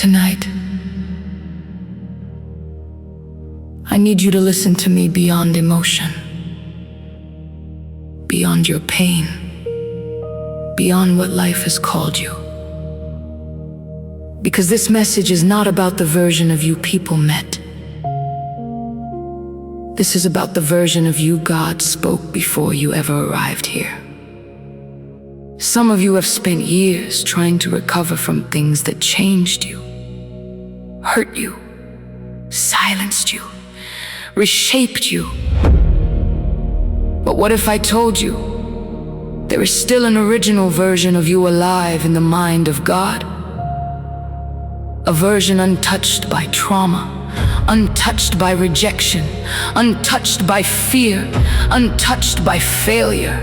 Tonight, I need you to listen to me beyond emotion, beyond your pain, beyond what life has called you. Because this message is not about the version of you people met. This is about the version of you God spoke before you ever arrived here. Some of you have spent years trying to recover from things that changed you, hurt you, silenced you, reshaped you. But what if I told you there is still an original version of you alive in the mind of God? A version untouched by trauma, untouched by rejection, untouched by fear, untouched by failure.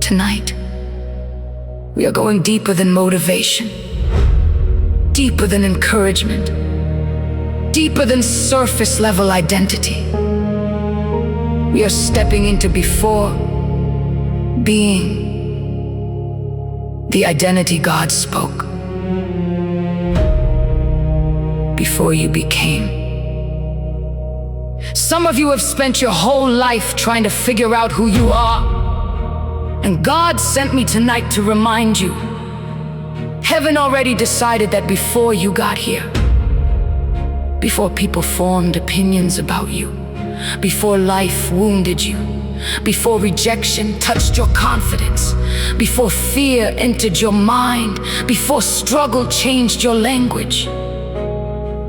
Tonight, we are going deeper than motivation, deeper than encouragement, deeper than surface level identity. We are stepping into before being, the identity God spoke before you became. Some of you have spent your whole life trying to figure out who you are, and God sent me tonight to remind you. Heaven already decided that before you got here, before people formed opinions about you, before life wounded you, before rejection touched your confidence, before fear entered your mind, before struggle changed your language,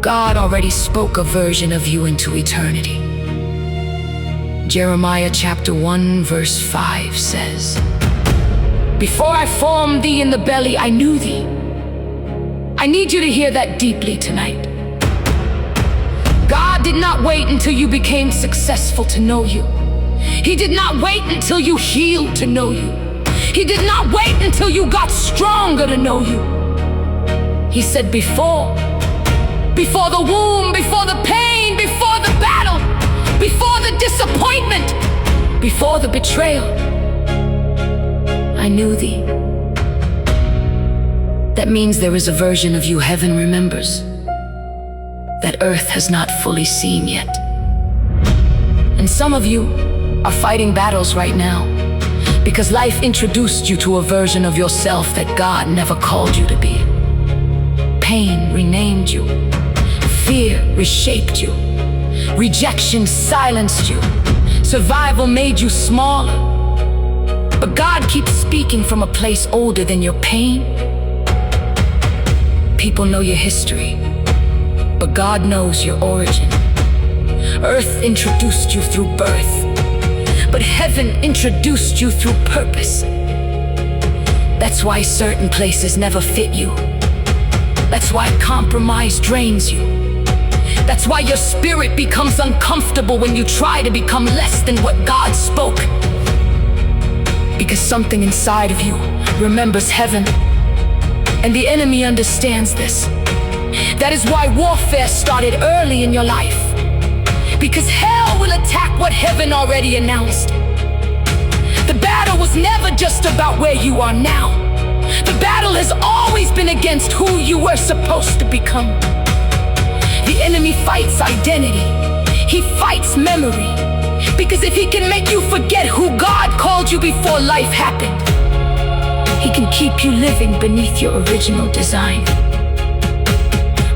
God already spoke a version of you into eternity. Jeremiah chapter 1 verse 5 says, "Before I formed thee in the belly, I knew thee." I need you to hear that deeply tonight. God did not wait until you became successful to know you. He did not wait until you healed to know you. He did not wait until you got stronger to know you. He said before the womb, before the pain, before the battle, before the disappointment, before the betrayal, I knew thee. That means there is a version of you heaven remembers, that earth has not fully seen yet. And some of you are fighting battles right now because life introduced you to a version of yourself that God never called you to be. Pain renamed you. Fear reshaped you. Rejection silenced you. Survival made you smaller. But God keeps speaking from a place older than your pain. People know your history, but God knows your origin. Earth introduced you through birth, but heaven introduced you through purpose. That's why certain places never fit you. That's why compromise drains you. That's why your spirit becomes uncomfortable when you try to become less than what God spoke. Because something inside of you remembers heaven, and the enemy understands this. That is why warfare started early in your life. Because hell will attack what heaven already announced. The battle was never just about where you are now. The battle has always been against who you were supposed to become. The enemy fights identity. He fights memory. Because if he can make you forget who God called you before life happened, he can keep you living beneath your original design.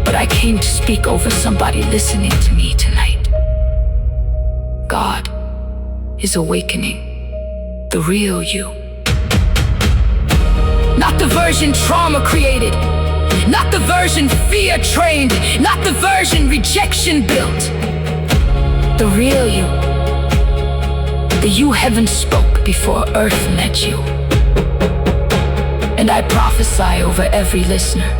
But I came to speak over somebody listening to me tonight. God is awakening the real you. Not the version trauma created, not the version fear trained, not the version rejection built. The real you, the you heaven spoke before earth met you. And I prophesy over every listener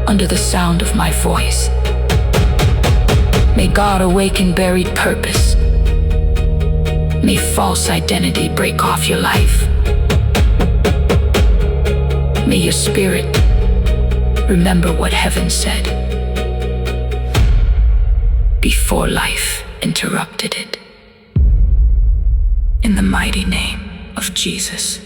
under the sound of my voice. May God awaken buried purpose. May false identity break off your life. May your spirit remember what heaven said before life interrupted it. In the mighty name of Jesus.